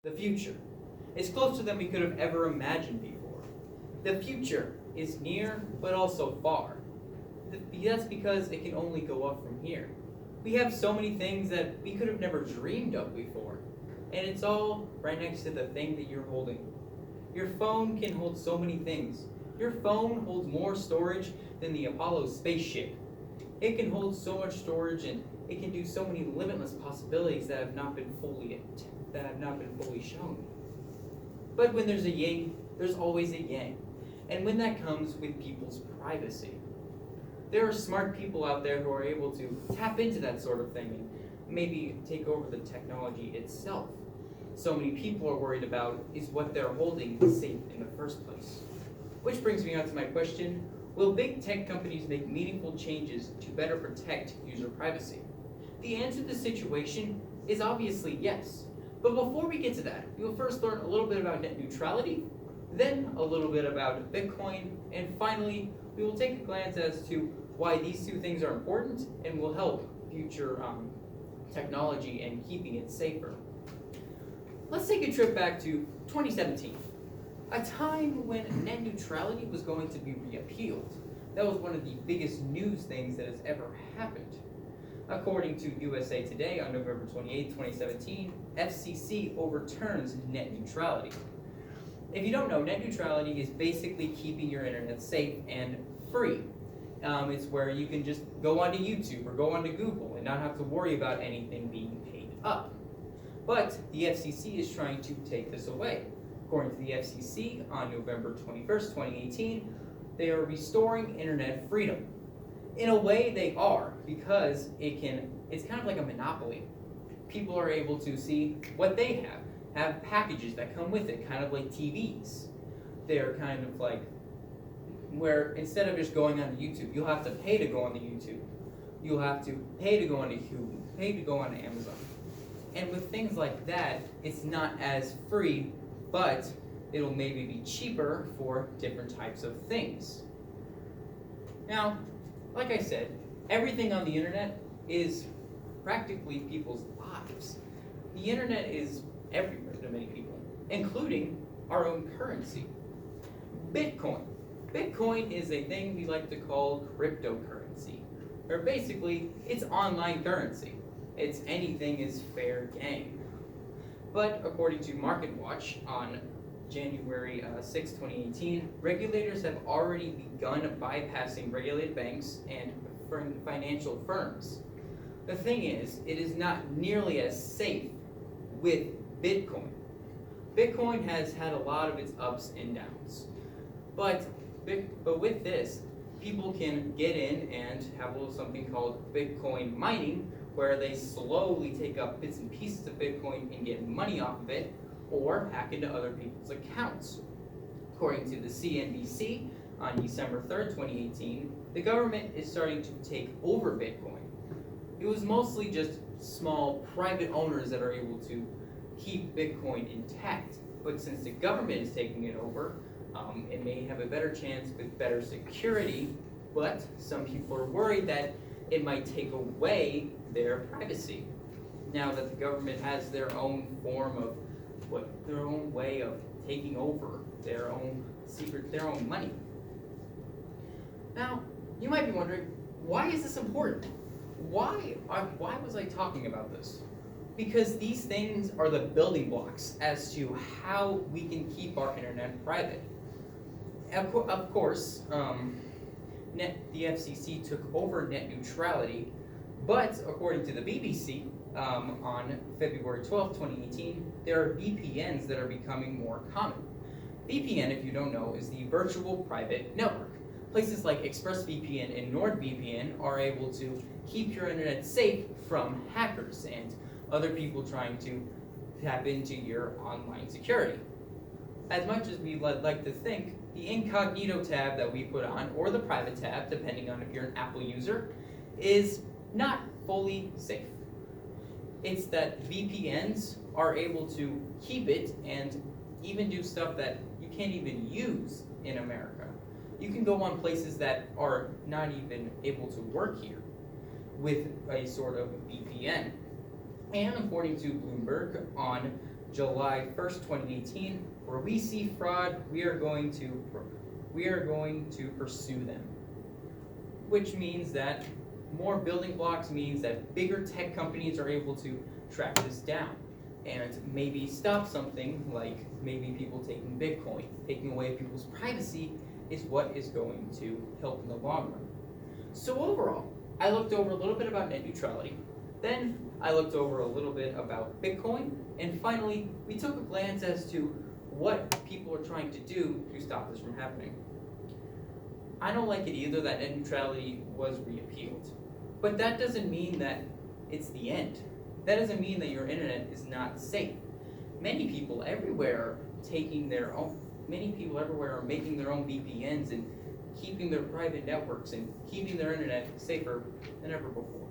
The future is closer than we could have ever imagined before. The future is near, but also far. That's because it can only go up from here. We have so many things that we could have never dreamed of before, and it's all right next to the thing that you're holding. Your phone can hold so many things. Your phone holds more storage than the Apollo spaceship. It can hold so much storage, and it can do so many limitless possibilities that have not been fully shown. But when there's a yin, there's always a yang. And when that comes with people's privacy. There are smart people out there who are able to tap into that sort of thing and maybe take over the technology itself. So many people are worried about is what they're holding safe in the first place. Which brings me on to my question, will big tech companies make meaningful changes to better protect user privacy? The answer to the situation is obviously yes. But before we get to that, we will first learn a little bit about net neutrality, then a little bit about Bitcoin, and finally, we will take a glance as to why these two things are important and will help future technology and keeping it safer. Let's take a trip back to 2017, a time when net neutrality was going to be repealed. That was one of the biggest news things that has ever happened. According to USA Today on November 28, 2017, FCC overturns net neutrality. If you don't know, net neutrality is basically keeping your internet safe and free. It's where you can just go onto YouTube or go onto Google and not have to worry about anything being paid up. But the FCC is trying to take this away. According to the FCC, on November 21st, 2018, they are restoring internet freedom. In a way, they are, because it's kind of like a monopoly. People are able to see what they have packages that come with it, kind of like TVs. They're kind of like where instead of just going on YouTube, you'll have to pay to go on the YouTube. You'll have to pay to go on Hulu, pay to go on Amazon. And with things like that, it's not as free, but it'll maybe be cheaper for different types of things. Now, like I said, everything on the internet is practically people's lives. The internet is everywhere to many people, including our own currency. Bitcoin. Bitcoin is a thing we like to call cryptocurrency, or basically, it's online currency. It's anything is fair game. But according to MarketWatch on January 6, 2018, regulators have already begun bypassing regulated banks and financial firms. The thing is, it is not nearly as safe with Bitcoin. Bitcoin has had a lot of its ups and downs. But with this, people can get in and have a little something called Bitcoin mining, where they slowly take up bits and pieces of Bitcoin and get money off of it, or hack into other people's accounts. According to the CNBC, on December 3rd, 2018, the government is starting to take over Bitcoin. It was mostly just small private owners that are able to keep Bitcoin intact, but since the government is taking it over, it may have a better chance with better security, but some people are worried that it might take away their privacy. Now that the government has their own form of their own way of taking over their own money. Now, you might be wondering, why is this important? Why was I talking about this? Because these things are the building blocks as to how we can keep our internet private. Of course, the FCC took over net neutrality, but according to the BBC, on February 12, 2018, there are VPNs that are becoming more common. VPN, if you don't know, is the virtual private network. Places like ExpressVPN and NordVPN are able to keep your internet safe from hackers and other people trying to tap into your online security. As much as we like to think, the incognito tab that we put on, or the private tab, depending on if you're an Apple user, is not fully safe. It's that VPNs are able to keep it and even do stuff that you can't even use in America. You can go on places that are not even able to work here with a sort of VPN. And according to Bloomberg, on July 1st, 2018, where we see fraud, we are going to pursue them. Which means that more building blocks means that bigger tech companies are able to track this down and maybe stop something like maybe people taking Bitcoin. Taking away people's privacy is what is going to help in the long run. So overall, I looked over a little bit about net neutrality, then I looked over a little bit about Bitcoin, and finally, we took a glance as to what people are trying to do to stop this from happening. I don't like it either that net neutrality was repealed, but that doesn't mean that it's the end. That doesn't mean that your internet is not safe. Many people everywhere are making their own VPNs and keeping their private networks and keeping their internet safer than ever before.